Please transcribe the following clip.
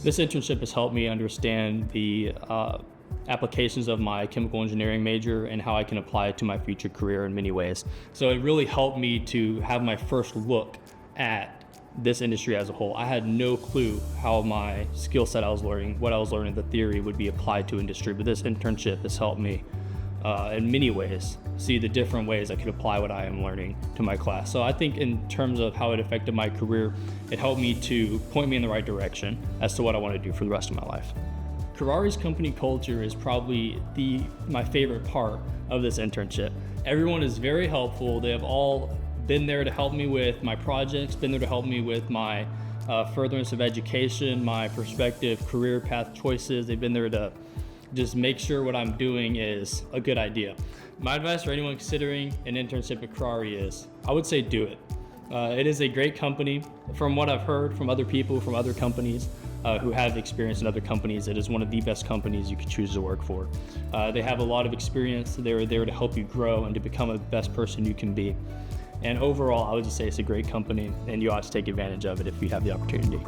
This internship has helped me understand the applications of my chemical engineering major and how I can apply it to my future career in many ways. So it really helped me to have my first look at this industry as a whole. I had no clue how my skill set I was learning, what I was learning, the theory would be applied to industry, but this internship has helped me in many ways see the different ways I could apply what I am learning to my class. So I think in terms of how it affected my career, it helped me to point me in the right direction as to what I want to do for the rest of my life. Kuraray's company culture is probably my favorite part of this internship. Everyone is very helpful. They have all been there to help me with my projects, been there to help me with my furtherance of education, my prospective career path choices. They've been there to just make sure what I'm doing is a good idea. My advice for anyone considering an internship at Kuraray is, I would say do it. It is a great company. From what I've heard from other people, from other companies who have experience in other companies, it is one of the best companies you could choose to work for. They have a lot of experience. They're there to help you grow and to become the best person you can be. And overall, I would just say it's a great company and you ought to take advantage of it if you have the opportunity.